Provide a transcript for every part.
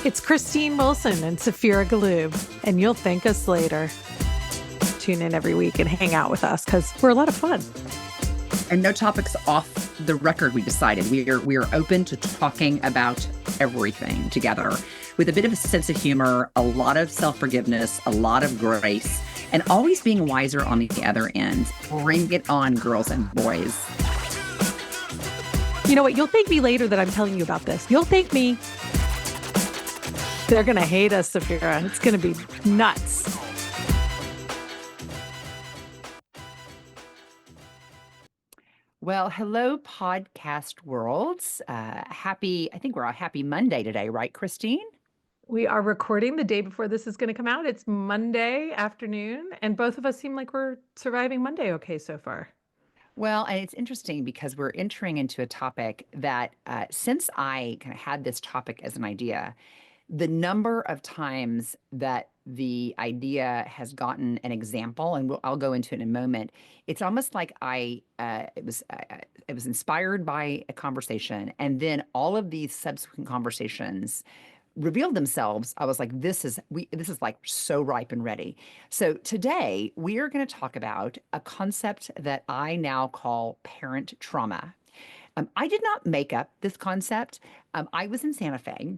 It's Christine Wilson and Saphira Galoob, and you'll thank us later. Tune in every week and hang out with us because we're a lot of fun. And no topics off the record, we decided. We are open to talking about everything together with a bit of a sense of humor, a lot of self-forgiveness, a lot of grace, and always being wiser on the other end. Bring it on, girls and boys. You know what? You'll thank me later that I'm telling you about this. You'll thank me. They're going to hate us, Saphira. It's going to be nuts. Well, hello, podcast worlds. I think we're on Happy Monday today, right, Christine? We are recording the day before this is going to come out. It's Monday afternoon, and both of us seem like we're surviving Monday okay so far. Well, and it's interesting because we're entering into a topic that since I kind of had this topic as an idea, the number of times that the idea has gotten an example, and I'll go into it in a moment. It's almost like it was inspired by a conversation, and then all of these subsequent conversations revealed themselves. I was like, this is like so ripe and ready. So today we are going to talk about a concept that I now call parent trauma. I did not make up this concept. I was in Santa Fe.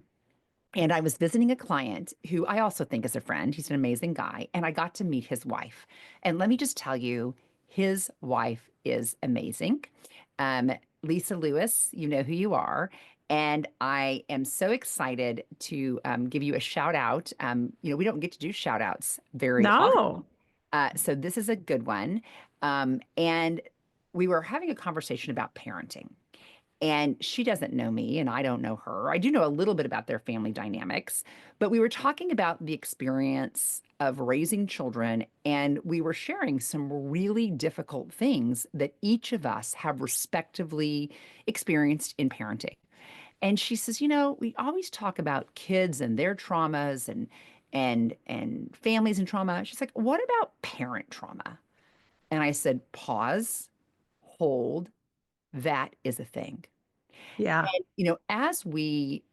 And I was visiting a client who I also think is a friend. He's an amazing guy. And I got to meet his wife. And let me just tell you, his wife is amazing. Lisa Lewis, you know who you are. And I am so excited to give you a shout out. We don't get to do shout outs very often. So this is a good one. And we were having a conversation about parenting. And she doesn't know me and I don't know her. I do know a little bit about their family dynamics, but we were talking about the experience of raising children, and we were sharing some really difficult things that each of us have respectively experienced in parenting. And she says, we always talk about kids and their traumas and families and trauma. She's like, what about parent trauma? And I said, pause, hold, that is a thing. Yeah. And, as we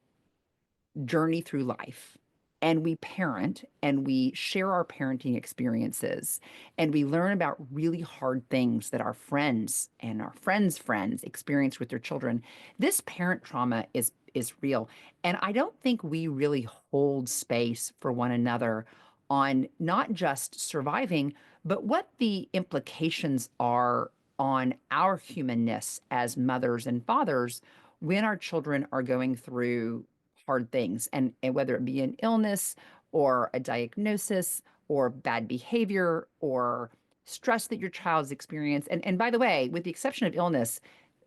journey through life and we parent and we share our parenting experiences and we learn about really hard things that our friends and our friends' friends experience with their children, this parent trauma is real. And I don't think we really hold space for one another on not just surviving, but what the implications are on our humanness as mothers and fathers when our children are going through hard things, and whether it be an illness or a diagnosis or bad behavior or stress that your child's experienced. And by the way, with the exception of illness,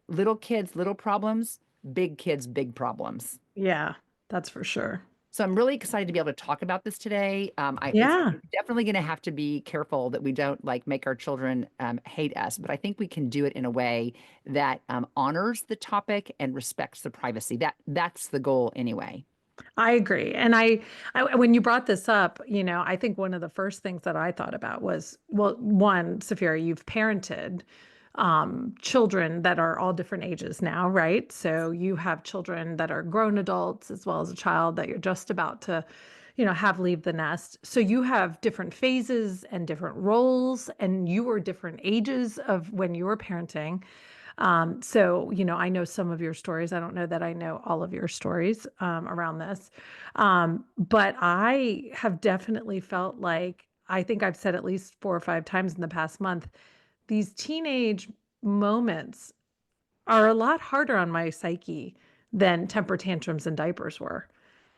little kids, little problems, big kids, big problems. Yeah, that's for sure. So I'm really excited to be able to talk about this today. Yeah. It's definitely going to have to be careful that we don't make our children hate us, but I think we can do it in a way that honors the topic and respects the privacy. That's the goal anyway. I agree. And when you brought this up, I think one of the first things that I thought about was, well, one, Saphira, you've parented children that are all different ages now, right? So you have children that are grown adults as well as a child that you're just about to, have leave the nest. So you have different phases and different roles, and you were different ages of when you were parenting. So, I know some of your stories. I don't know that I know all of your stories around this. But I have definitely felt like, I think I've said at least 4 or 5 times in the past month, these teenage moments are a lot harder on my psyche than temper tantrums and diapers were.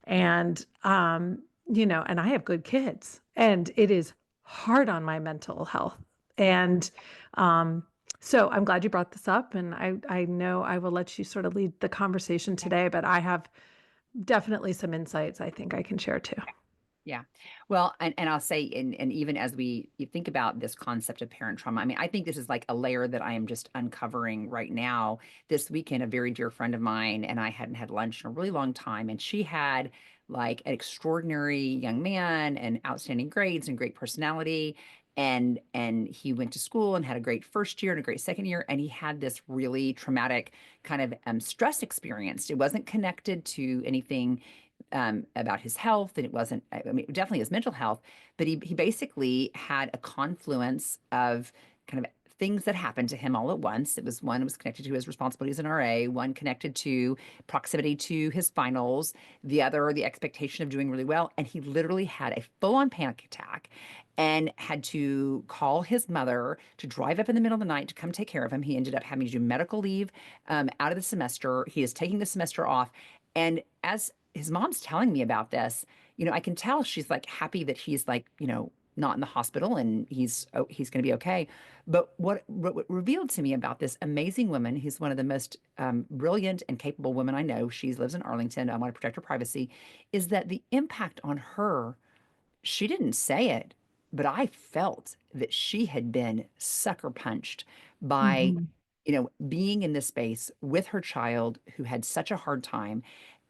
And, and I have good kids, and it is hard on my mental health. And, so I'm glad you brought this up, and I know I will let you sort of lead the conversation today, but I have definitely some insights I think I can share too. Yeah. Well, and I'll say, and even as you think about this concept of parent trauma, I mean, I think this is like a layer that I am just uncovering right now. This weekend, a very dear friend of mine and I hadn't had lunch in a really long time, and she had like an extraordinary young man and outstanding grades and great personality. And he went to school and had a great first year and a great second year, and he had this really traumatic kind of stress experience. It wasn't connected to anything about his health, and it wasn't, I mean, definitely his mental health, but he basically had a confluence of kind of things that happened to him all at once. It was one was connected to his responsibilities as an RA, one connected to proximity to his finals, the other, the expectation of doing really well. And he literally had a full-on panic attack and had to call his mother to drive up in the middle of the night to come take care of him. He ended up having to do medical leave out of the semester. He is taking the semester off. And as his mom's telling me about this, I can tell she's like happy that he's like, not in the hospital and he's going to be okay. But what revealed to me about this amazing woman, who's one of the most brilliant and capable women I know, she lives in Arlington. I want to protect her privacy, is that the impact on her, she didn't say it, but I felt that she had been sucker punched by, Hmm. being in this space with her child who had such a hard time.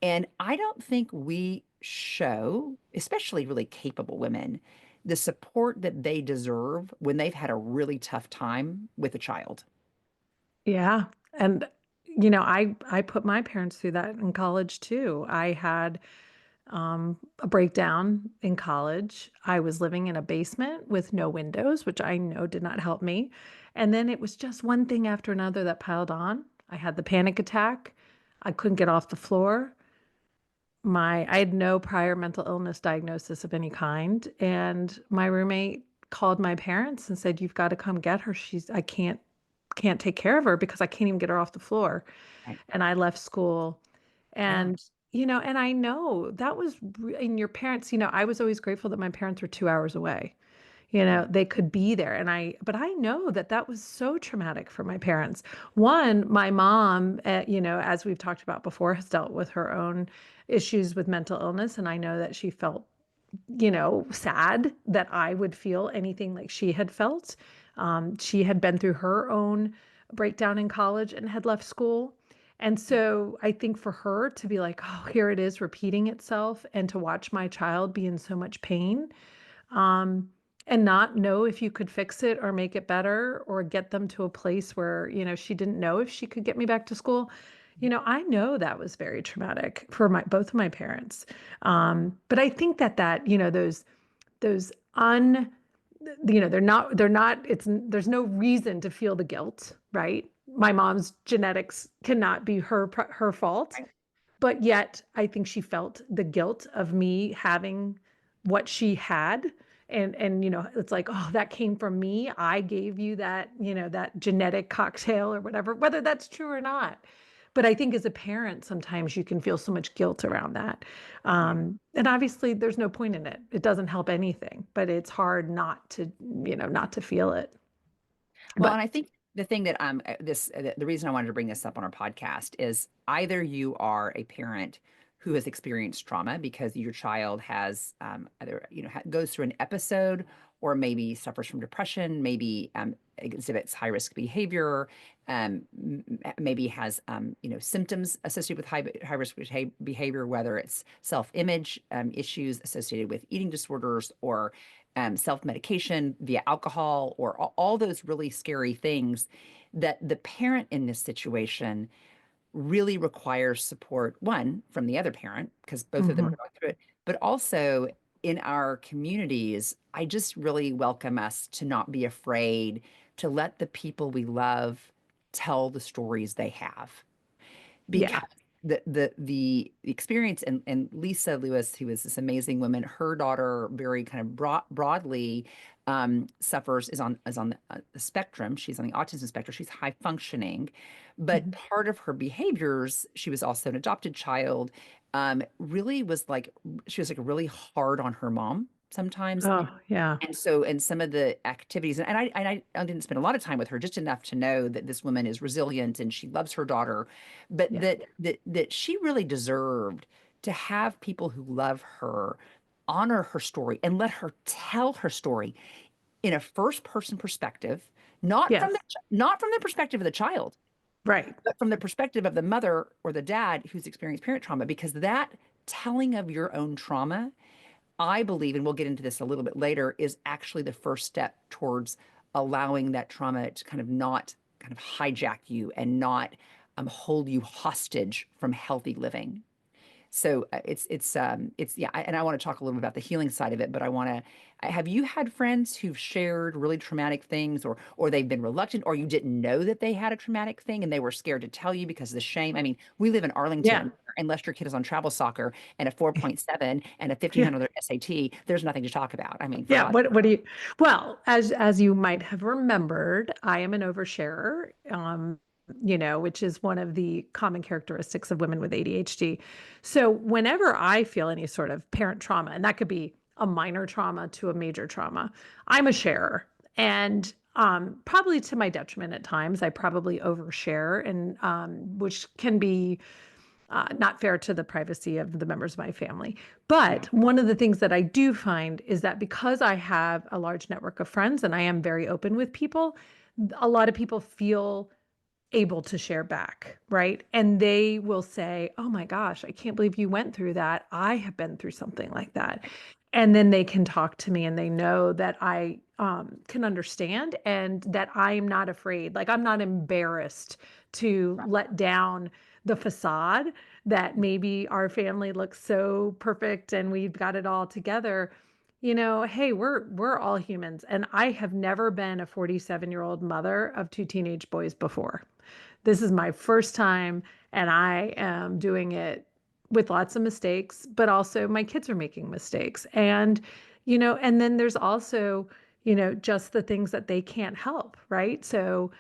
And I don't think we show, especially really capable women, the support that they deserve when they've had a really tough time with a child. Yeah. And I put my parents through that in college too. I had a breakdown in college. I was living in a basement with no windows, which I know did not help me. And then it was just one thing after another that piled on. I had the panic attack. I couldn't get off the floor. I had no prior mental illness diagnosis of any kind, and my roommate called my parents and said, "You've got to come get her. I can't take care of her because I can't even get her off the floor." Right. And I left school. Yeah. And, and I know that was, in your parents, I was always grateful that my parents were 2 hours away. Yeah. They could be there. But I know that that was so traumatic for my parents. One, my mom, as we've talked about before, has dealt with her own issues with mental illness. And I know that she felt sad that I would feel anything like she had felt. She had been through her own breakdown in college and had left school. And so I think for her to be like, oh, here it is repeating itself, and to watch my child be in so much pain, um, and not know if you could fix it or make it better or get them to a place where, she didn't know if she could get me back to school. I know that was very traumatic for both of my parents. But I think those there's no reason to feel the guilt, right? My mom's genetics cannot be her fault, Right. but yet I think she felt the guilt of me having what she had. And it's like, oh, that came from me. I gave you that, that genetic cocktail or whatever, whether that's true or not. But I think as a parent, sometimes you can feel so much guilt around that. Yeah. And obviously there's no point in it. It doesn't help anything, but it's hard not to feel it. Well, But and I think the thing that the reason I wanted to bring this up on our podcast is either you are a parent who has experienced trauma because your child has either goes through an episode, or maybe suffers from depression, maybe exhibits high risk behavior, maybe has symptoms associated with high risk behavior, whether it's self image issues associated with eating disorders, or self-medication via alcohol, or all those really scary things, that the parent in this situation really requires support, one, from the other parent, because both of them are mhm. going through it, but also in our communities, I just really welcome us to not be afraid to let the people we love tell the stories they have, because Yeah. the experience, and Lisa Lewis, who is this amazing woman, her daughter very kind of broadly suffers is on the spectrum. She's on the autism spectrum. She's high functioning, but Mhm. part of her behaviors, she was also an adopted child. Really was like she was like really hard on her mom sometimes, Oh, yeah. and so, and some of the activities, and I didn't spend a lot of time with her, just enough to know that this woman is resilient and she loves her daughter, but Yeah. that she really deserved to have people who love her honor her story and let her tell her story in a first person perspective, Yes. not from the perspective of the child, Right. but from the perspective of the mother or the dad who's experienced parent trauma, because that telling of your own trauma, I believe, and we'll get into this a little bit later, is actually the first step towards allowing that trauma to kind of not kind of hijack you and not hold you hostage from healthy living. So it's yeah, and I want to talk a little bit about the healing side of it, but I want to have you had friends who've shared really traumatic things, or they've been reluctant, or you didn't know that they had a traumatic thing and they were scared to tell you because of the shame? I mean, we live in Yeah. Arlington. Unless your kid is on travel soccer and a 4.7 and a Yeah. 1500 SAT, there's nothing to talk about. I mean, for Yeah. God's What do you, well, as you might have remembered, I am an oversharer, which is one of the common characteristics of women with ADHD. So whenever I feel any sort of parent trauma, and that could be a minor trauma to a major trauma, I'm a sharer. And probably to my detriment at times, I probably overshare, and which can be not fair to the privacy of the members of my family. yeah, But one of the things that I do find is that because I have a large network of friends and I am very open with people, a lot of people feel able to share back, right? And they will say, "Oh my gosh, I can't believe you went through that. I have been through something like that." And then they can talk to me and they know that I can understand and that I'm not afraid. Like, I'm not embarrassed to right. let down the facade that maybe our family looks so perfect and we've got it all together. Hey, we're all humans, and I have never been a 47-year-old mother of two teenage boys before. This is my first time, and I am doing it with lots of mistakes, but also my kids are making mistakes. And then there's also, just the things that they can't help, right? So,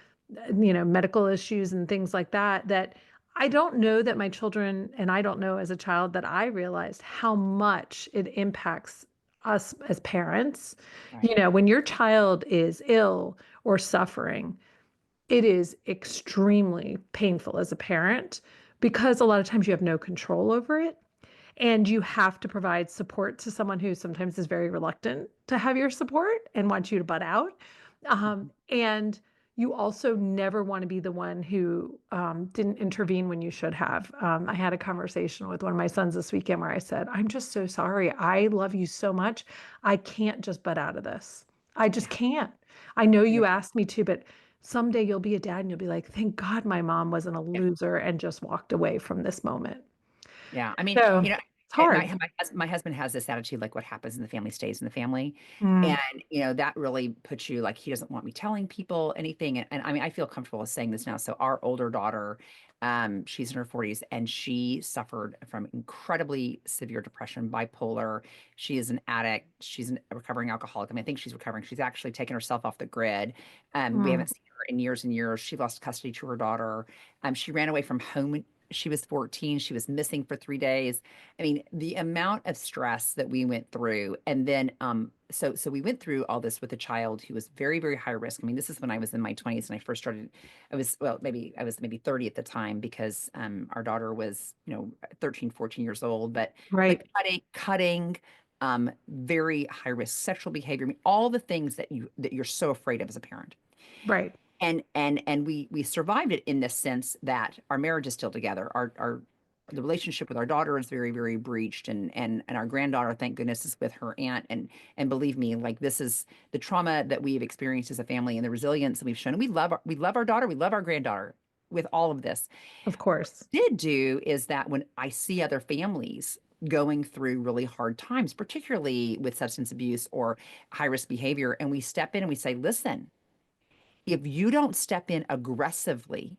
medical issues and things like that, that I don't know that my children, and I don't know as a child that I realized how much it impacts us as parents. Right. When your child is ill or suffering, it is extremely painful as a parent because a lot of times you have no control over it, and you have to provide support to someone who sometimes is very reluctant to have your support and wants you to butt out. Mhm. And you also never want to be the one who didn't intervene when you should have. I had a conversation with one of my sons this weekend where I said, "I'm just so sorry. I love you so much. I can't just butt out of this. I just Yeah. can't. I know Yeah. you asked me to, but someday you'll be a dad and you'll be like, thank God my mom wasn't a Yeah. loser and just walked away from this moment." Yeah, I mean, So it's hard. my husband has this attitude, like what happens in the family stays in the family, and Mm, that really puts you like he doesn't want me telling people anything, and I mean, I feel comfortable saying this now. So our older daughter, she's in her 40s, and she suffered from incredibly severe depression, bipolar. She is an addict. She's a recovering alcoholic. I mean, I think she's recovering. She's actually taken herself off the grid. We mm, haven't seen her in years and years. She lost custody to her daughter. She ran away from home. She was 14. She was missing for 3 days. I mean, the amount of stress that we went through. And then, so we went through all this with a child who was very, very high risk. I mean, this is when I was in my 20s and I first started. I was maybe 30 at the time because our daughter was, 13, 14 years old, but right, cutting, very high risk sexual behavior, I mean, all the things that you're so afraid of as a parent, right, and we survived it in the sense that our marriage is still together. Our the relationship with our daughter is very, very breached, and our granddaughter, thank goodness, is with her aunt. And believe me, like, this is the trauma that we've experienced as a family and the resilience that we've shown. And we love our daughter, we love our granddaughter with all of this. of course. Did do is that when I see other families going through really hard times, particularly with substance abuse or high risk behavior, and we step in and we say, listen, if you don't step in aggressively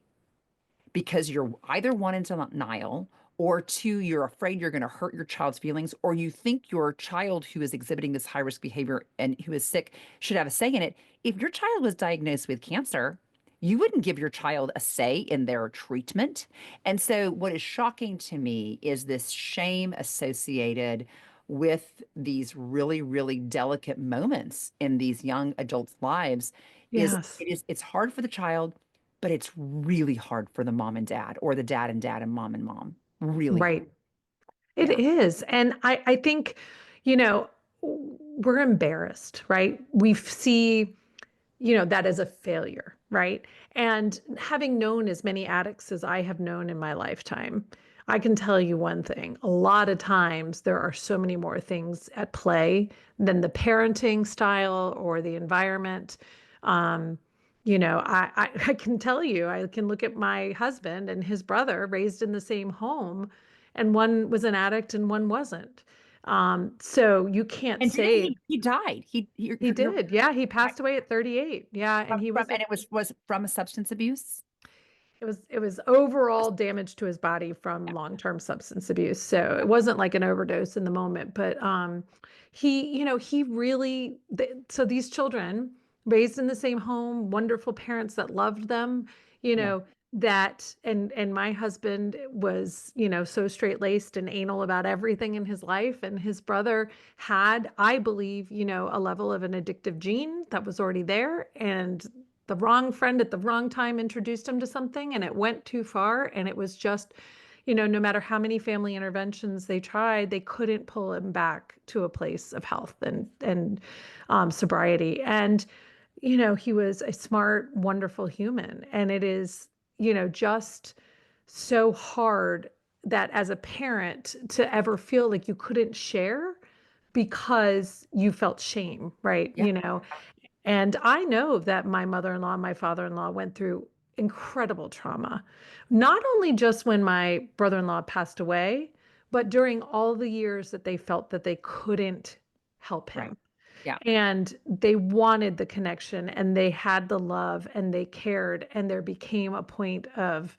because you're either one in denial, or two, you're afraid you're going to hurt your child's feelings, or you think your child who is exhibiting this high risk behavior and who is sick should have a say in it. If your child was diagnosed with cancer, you wouldn't give your child a say in their treatment. And so, what is shocking to me is this shame associated with these really, really delicate moments in these young adults' lives. Yes, It's hard for the child, but it's really hard for the mom and dad, or the dad and mom and mom. Really hard. right. It Yeah. is. And I think, you know, we're embarrassed, right? We see, that as a failure, right? And having known as many addicts as I have known in my lifetime, I can tell you one thing. A lot of times there are so many more things at play than the parenting style or the environment. Um, I can tell you, I can look at my husband and his brother raised in the same home, and one was an addict and one wasn't. So you can't And didn't say he died? he Her did. Yeah, he passed away at 38. Yeah, and he was and it was from a substance abuse? it was overall damage to his body from Yeah, long-term substance abuse. So it wasn't like an overdose in the moment, but he really so these children raised in the same home, wonderful parents that loved them, you yeah, know, that and my husband was, so straight-laced and anal about everything in his life, and his brother had, I believe, a level of an addictive gene that was already there, and the wrong friend at the wrong time introduced him to something and it went too far, and it was just, no matter how many family interventions they tried, they couldn't pull him back to a place of health and sobriety. And he was a smart, wonderful human, and it is, just so hard that as a parent to ever feel like you couldn't share because you felt shame, right? yeah, And I know that my mother-in-law and my father-in-law went through incredible trauma, not only just when my brother-in-law passed away, but during all the years that they felt that they couldn't help right. him. Yeah, And they wanted the connection and they had the love and they cared. And there became a point of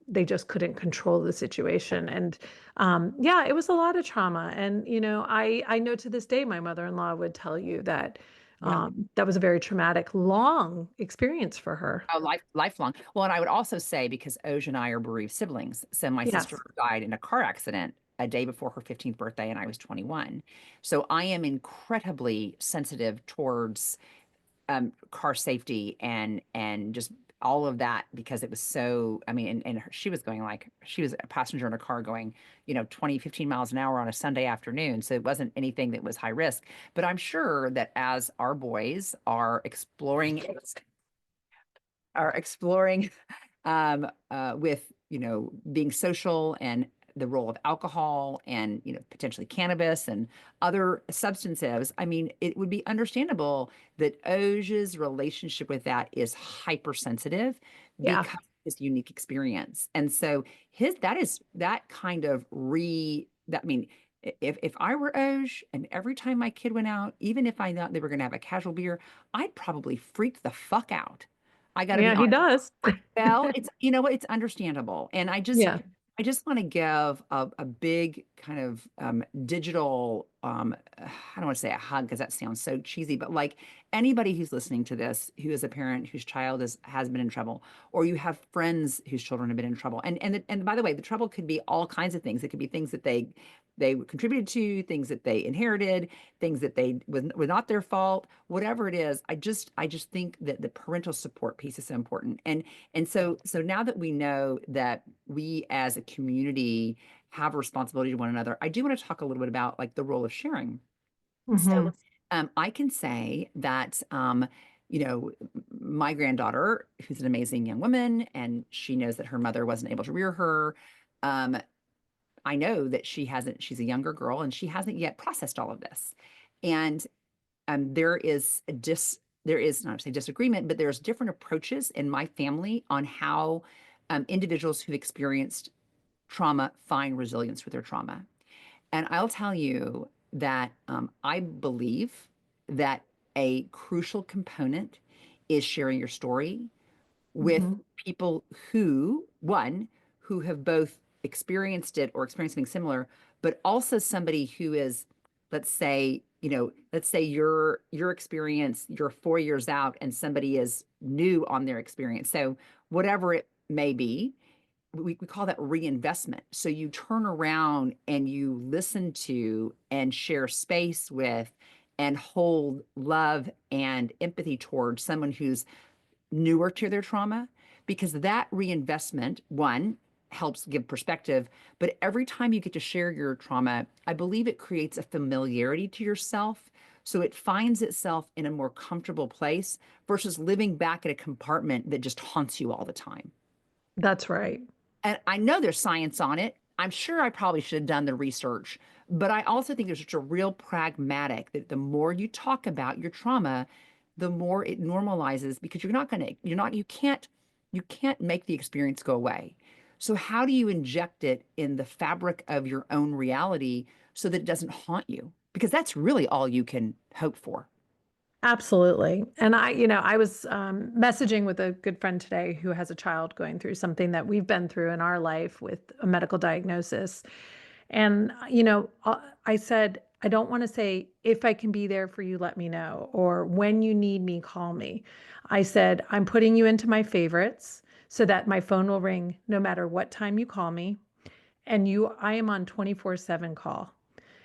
they just couldn't control the situation. And yeah, it was a lot of trauma. And I know to this day my mother-in-law would tell you that yeah. that was a very traumatic, long experience for her. Oh, lifelong. Well, and I would also say because Oj and I are bereaved siblings, so my sister Yes. died in a car accident a day before her 15th birthday, and I was 21. So I am incredibly sensitive towards car safety and just all of that because it was so, I mean, she was going like, she was a passenger in a car going, 20, 15 miles an hour on a Sunday afternoon. So it wasn't anything that was high risk. But I'm sure that as our boys are exploring with being social and the role of alcohol and potentially cannabis and other substances. I mean, it would be understandable that Oj's relationship with that is hypersensitive Yeah. because of his unique experience. And so his that is that kind of that I mean, if I were Oj and every time my kid went out, even if I thought they were going to have a casual beer, I'd probably freak the fuck out. I got to be Yeah, he honest. does. Well, it's what, it's understandable. And Yeah. I just want to give a big kind of digital I don't want to say a hug because that sounds so cheesy, but like anybody who's listening to this who is a parent whose child has been in trouble, or you have friends whose children have been in trouble. And by the way, the trouble could be all kinds of things. It could be things that they contributed to, things that they inherited, things that they was not their fault, whatever it is. I just think that the parental support piece is so important. And so now that we know that we as a community have a responsibility to one another, I do want to talk a little bit about like the role of sharing. Hmm. So I can say that you know, my granddaughter, who's an amazing young woman, and she knows that her mother wasn't able to rear her. Um, I know that she's a younger girl and she hasn't yet processed all of this. And there is there is not to say disagreement, but there's different approaches in my family on how individuals who've experienced trauma find resilience with their trauma. And I'll tell you that I believe that a crucial component is sharing your story with Hmm. people who, one, who have both experienced it or experienced something similar, but also somebody who is, let's say your experience, you're 4 years out and somebody is new on their experience. So whatever it may be, we call that reinvestment. So you turn around and you listen to and share space with and hold love and empathy towards someone who's newer to their trauma, because that reinvestment, one, helps give perspective. But every time you get to share your trauma, I believe it creates a familiarity to yourself. So it finds itself in a more comfortable place versus living back at a compartment that just haunts you all the time. That's right. And I know there's science on it. I'm sure I probably should have done the research, but I also think there's such a real pragmatic that the more you talk about your trauma, the more it normalizes because you're not going to, you're not, you can't make the experience go away. So how do you inject it in the fabric of your own reality so that it doesn't haunt you? Because that's really all you can hope for. Absolutely. And I was messaging with a good friend today who has a child going through something that we've been through in our life with a medical diagnosis. And, I said, I don't want to say, if I can be there for you, let me know, or when you need me, call me. I said, I'm putting you into my favorites so that my phone will ring no matter what time you call me. And I am on 24/7 call.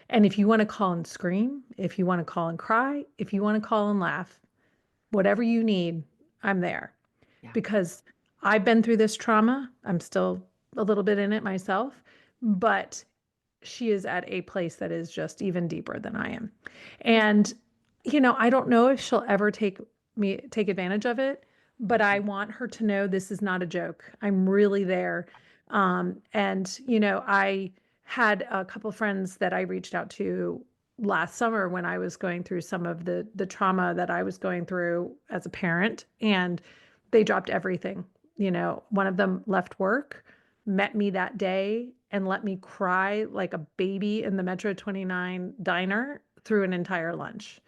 And if you want to call and scream, if you want to call and cry, if you want to call and laugh, whatever you need, I'm there. Yeah. Because I've been through this trauma. I'm still a little bit in it myself, but she is at a place that is just even deeper than I am. And, I don't know if she'll ever take advantage of it, but I Mhm. want her to know this is not a joke. I'm really there. And, I had a couple friends that I reached out to last summer when I was going through some of the trauma that I was going through as a parent, and they dropped everything. One of them left work, met me that day, and let me cry like a baby in the Metro 29 diner through an entire lunch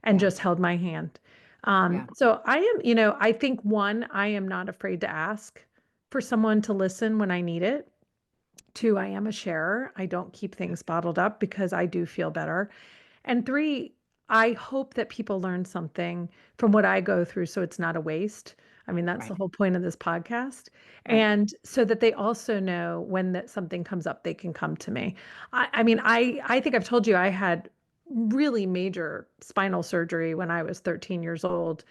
and Yeah. just held my hand. Yeah. So I think one, I am not afraid to ask for someone to listen when I need it. Two, I am a sharer. I don't keep Yeah. things bottled up because I do feel better. And three, I hope that people learn something from what I go through so it's not a waste. I mean, that's the Right. whole point of this podcast. Right. And so that they also know when that something comes up, they can come to me. I mean, I think I've told you I had really major spinal surgery when I was 13 years old.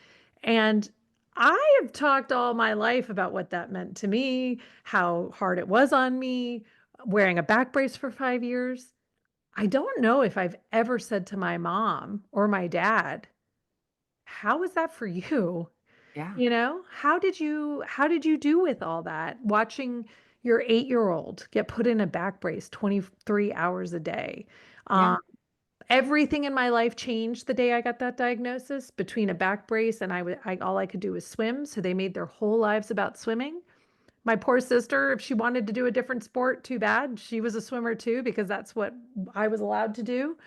And I have talked all my life about what that meant to me, how hard it was on me, wearing a back brace for 5 years. I don't know if I've ever said to my mom or my dad, "How was that for you?" Yeah. How did you do with all that? Watching your 8-year-old get put in a back brace 23 hours a day. Yeah. Um, Everything in my life changed the day I got that diagnosis between a back brace and all I could do was swim, so they made their whole lives about swimming. My poor sister, if she wanted to do a different sport, too bad. She was a swimmer too because that's what I was allowed to do.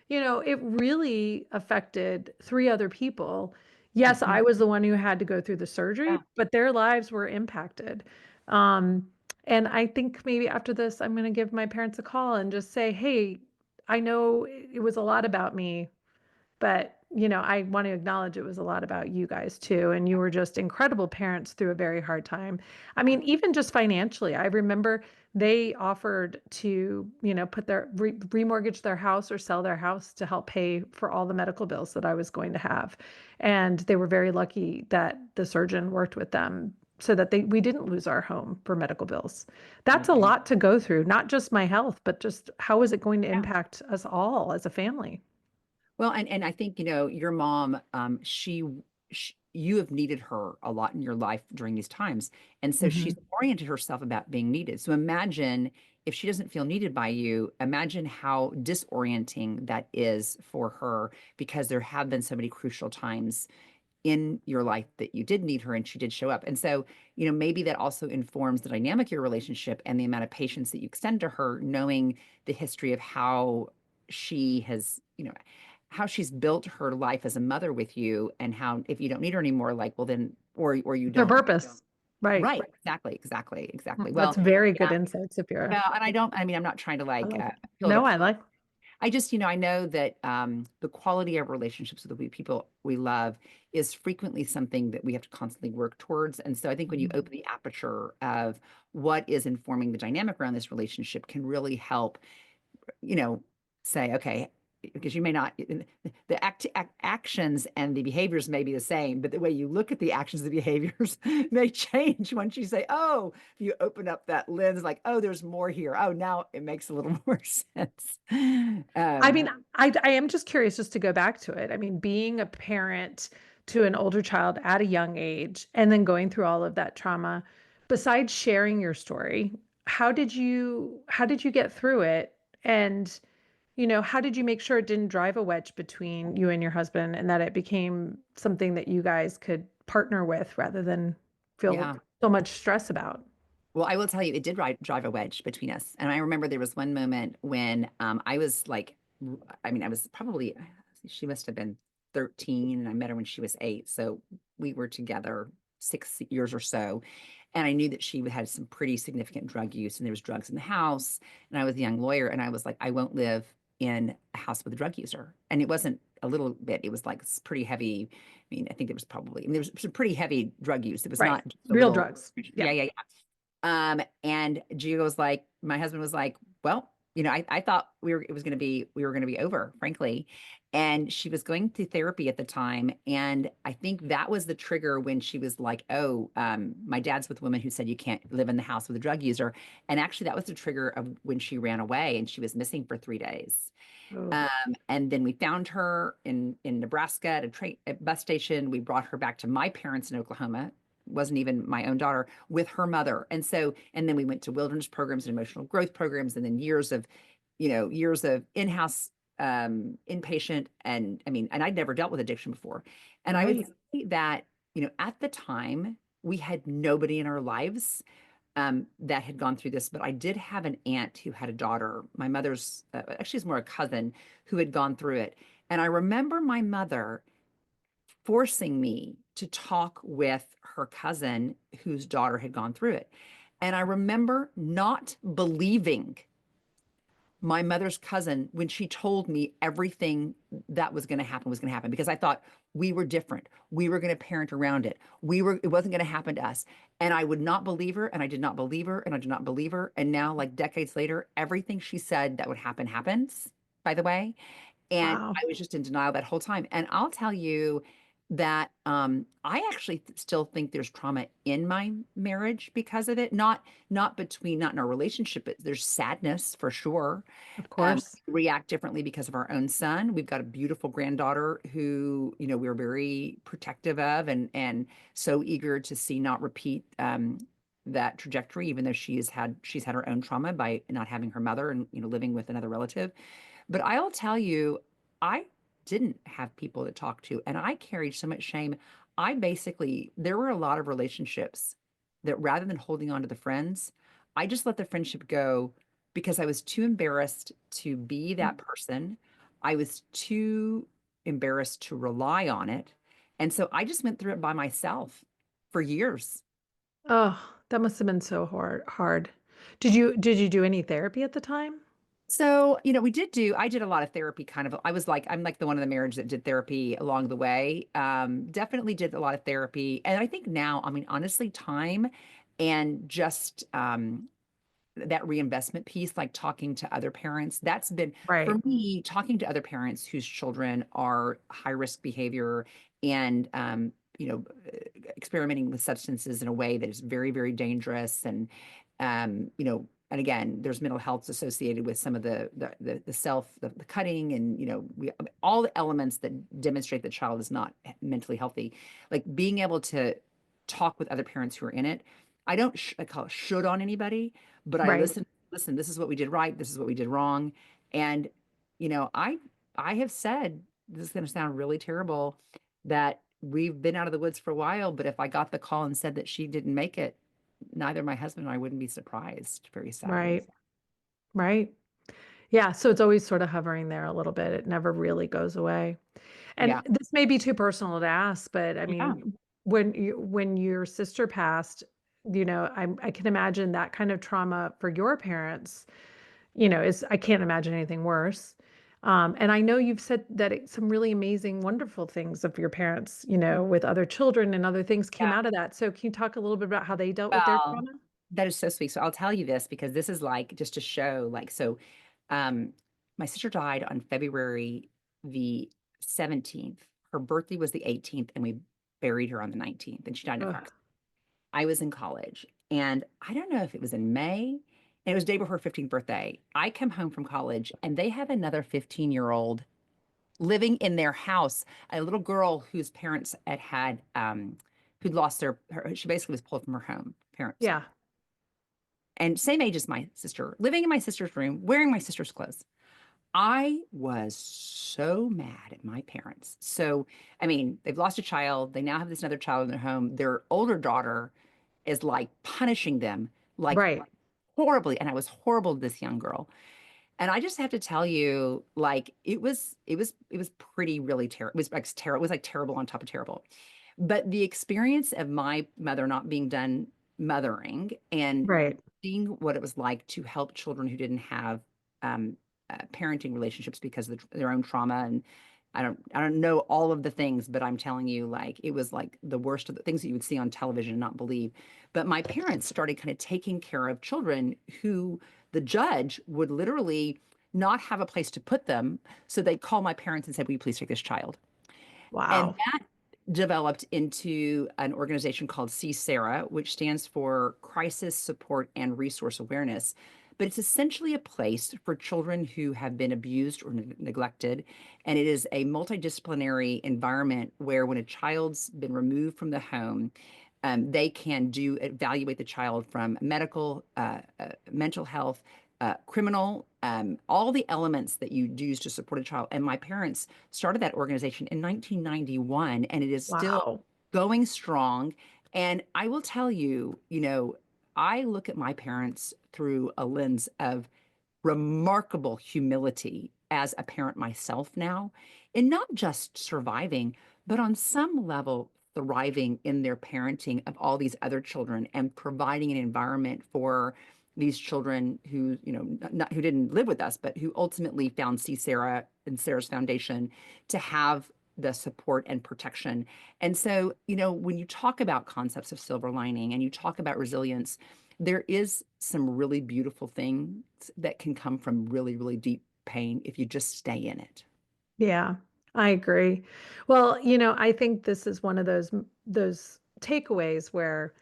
It really affected three other people. Yes, Mhm. I was the one who had to go through the surgery, Yeah. but their lives were impacted. Um, and I think maybe after this, I'm going to give my parents a call and just say, hey, I know it was a lot about me, but, I want to acknowledge it was a lot about you guys too. And you were just incredible parents through a very hard time. I Yeah. mean, even just financially, I remember they offered to, put remortgage their house or sell their house to help pay for all the medical bills that I was going to have. And they were very lucky that the surgeon worked with them so that we didn't lose our home for medical bills. That's a Amazing. lot to go through, not just my health, but just how is it going to Yeah. impact us all as a family? Well, and I think, your mom, you have needed her a lot in your life during these times. And so she's Mhm. oriented herself about being needed. So imagine if she doesn't feel needed by you, imagine how disorienting that is for her because there have been so many crucial times in your life that you did need her and she did show up. And so, maybe that also informs the dynamic of your relationship and the amount of patience that you extend to her, knowing the history of how she has, how she's built her life as a mother with you and how if you don't need her anymore, like, well then, or you Their don't. purpose. Right. Right. Exactly. Exactly. Exactly. That's Well, very good yeah. insight, Saphira. Well, and I mean, I'm not trying to I like like it. appeal to No, I like. I just, I know that the quality of relationships with the people we love is frequently something that we have to constantly work towards. And so I think when you Mhm. open the aperture of what is informing the dynamic around this relationship can really help, you know, say, okay, because you may not, the actions and the behaviors may be the same, but the way you look at the actions and the behaviors may change once you say, oh, you open up that lens, like, oh, there's more here. Oh, now it makes a little more sense. I mean, Um, I am just curious just to go back to it. I mean, being a parent to an older child at a young age and then going through all of that trauma, besides sharing your story, how did you get through it? And, how did you make sure it didn't drive a wedge between you and your husband and that it became something that you guys could partner with rather than feel yeah. so much stress about? Well, I will tell you, it did drive a wedge between us. And I remember there was one moment when I was like, I mean, I was probably, she must have been 13 and I met her when she was 8. So we were together 6 years or so. And I knew that she had some pretty significant drug use and there was drugs in the house. And I was a young lawyer and I was like, I won't live in a house with a drug user. And it wasn't a little bit, it was like pretty heavy. I mean, I think there was probably, I mean, there was some pretty heavy drug use. It was Right. not just a Real little, drugs. yeah, Yep. yeah, yeah. And Gio was like, my husband was like, well, I thought we were going to be over, frankly. And she was going through therapy at the time. And I think that was the trigger when she was like, oh, my dad's with a woman who said you can't live in the house with a drug user. And actually, that was the trigger of when she ran away and she was missing for 3 days. Oh, And then we found her in Nebraska at a bus station. We brought her back to my parents in Oklahoma. Wasn't even my own daughter with her mother. And then we went to wilderness programs and emotional growth programs, and then years of in-house inpatient. And I mean, and I'd never dealt with addiction before. And I would right. say that, at the time, we had nobody in our lives that had gone through this, but I did have an aunt who had a daughter, my mother's, actually, it's more a cousin who had gone through it. And I remember my mother forcing me to talk with her cousin whose daughter had gone through it. And I remember not believing my mother's cousin when she told me everything that was going to happen because I thought we were different. We were going to parent around it. It wasn't going to happen to us. And I would not believe her and I did not believe her and I did not believe her. And now, like decades later, everything she said that would happen happens, by the way. And Wow. I was just in denial that whole time. And I'll tell you that I actually still think there's trauma in my marriage because of it. Not in our relationship, but there's sadness for sure. Of course. We react differently because of our own son. We've got a beautiful granddaughter who, we're very protective of and so eager to see not repeat that trajectory, even though she's had her own trauma by not having her mother and living with another relative. But I'll tell you, I didn't have people to talk to, and I carried so much shame. There were a lot of relationships that rather than holding on to the friends, I just let the friendship go because I was too embarrassed to be that person. I was too embarrassed to rely on it. And so I just went through it by myself for years. Oh, that must have been so hard. Did you do any therapy at the time? So, I did a lot of therapy kind of. I'm like the one in the marriage that did therapy along the way. Definitely did a lot of therapy. And I think now, I mean, honestly, time and just that reinvestment piece, like talking to other parents, that's been for Right. me, talking to other parents whose children are high risk behavior and, experimenting with substances in a way that is very, very dangerous. And again, there's mental health associated with some of the cutting and, all the elements that demonstrate the child is not mentally healthy. Like being able to talk with other parents who are in it. I call it should on anybody, but I Right. listen, this is what we did right, this is what we did wrong. And you know, I I have said, this is going to sound really terrible, that we've been out of the woods for a while, but if I got the call and said that she didn't make it, neither my husband and I wouldn't be surprised, very sadly. Right. Right. Yeah, so it's always sort of hovering there a little bit. It never really goes away. And Yeah. this may be too personal to ask, but I Yeah. mean, when your sister passed, I can imagine that kind of trauma for your parents, is I can't imagine anything worse. And I know you've said that some really amazing, wonderful things of your parents, with other children and other things came Yeah. out of that. So can you talk a little bit about how they dealt with their Well, trauma? that is so sweet. So I'll tell you this because this is like just to show, um, my sister died on February the 17th. Her birthday was the 18th, and we buried her on the 19th, and she died in a car Ugh, accident. I was in college, and I don't know if it was in May, and it was the day before her 15th birthday. I come home from college, and they have another 15-year-old living in their house, a little girl whose parents who'd lost she basically was pulled from her home, parents, yeah, and same age as my sister, living in my sister's room, wearing my sister's clothes. I was so mad at my parents. So, I mean, they've lost a child. They now have this another child in their home. Their older daughter is like punishing them, like Right. horribly. And I was horrible to this young girl. And I just have to tell you, like, it was pretty really terrible. It was like terrible. It was like terrible on top of terrible. But the experience of my mother not being done mothering and Right. seeing what it was like to help children who didn't have um, parenting relationships because of their own trauma, and I don't know all of the things, but I'm telling you, like, it was like the worst of the things that you would see on television and not believe. But my parents started kind of taking care of children who the judge would literally not have a place to put them. So they'd call my parents and said, "Will you please take this child?" And Wow. that developed into an organization called CSARA, which stands for Crisis Support and Resource Awareness. But it's essentially a place for children who have been abused or neglected. And it is a multidisciplinary environment where when a child's been removed from the home, they can evaluate the child from medical, mental health, criminal, all the elements that you use to support a child. And my parents started that organization in 1991, and it is still Wow. going strong. And I will tell you, I look at my parents through a lens of remarkable humility as a parent myself now, and not just surviving, but on some level, thriving in their parenting of all these other children and providing an environment for these children who, not who didn't live with us, but who ultimately found C. Sarah and Sarah's Foundation to have the support and protection. And so, when you talk about concepts of silver lining and you talk about resilience, there is some really beautiful things that can come from really, really deep pain if you just stay in it. Yeah, I agree. Well, I think this is one of those takeaways where,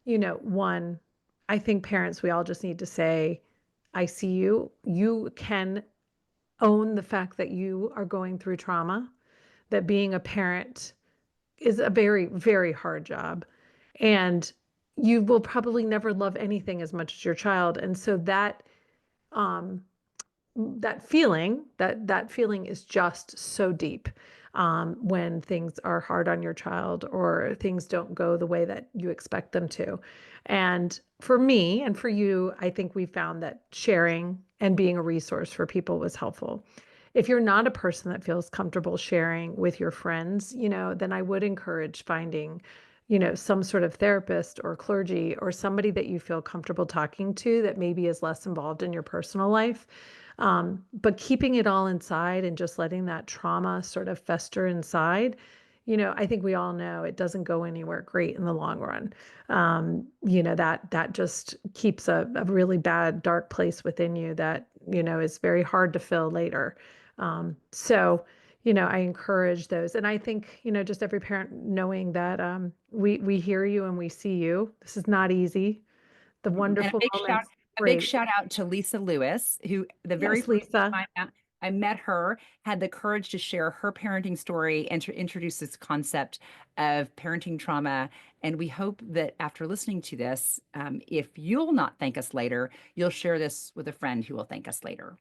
one, I think parents, we all just need to say, I see you. You can own the fact that you are going through trauma, that being a parent is a very, very hard job. And you will probably never love anything as much as your child. And so um, that feeling is just so deep when things are hard on your child or things don't go the way that you expect them to. And for me and for you, I think we found that sharing and being a resource for people was helpful. If you're not a person that feels comfortable sharing with your friends, then I would encourage finding some sort of therapist or clergy or somebody that you feel comfortable talking to that maybe is less involved in your personal life. But keeping it all inside and just letting that trauma sort of fester inside, I think we all know it doesn't go anywhere great in the long run. That just keeps a really bad, dark place within you that, is very hard to fill later. So, I encourage those. And I think, just every parent knowing that we hear you and we see you. This is not easy. The Mhm. And wonderful moments, a big great. shout out to Lisa Lewis, who the very Yes, first Lisa. time I met her, had the courage to share her parenting story and to introduce this concept of parenting trauma. And we hope that after listening to this, if you'll not thank us later, you'll share this with a friend who will thank us later.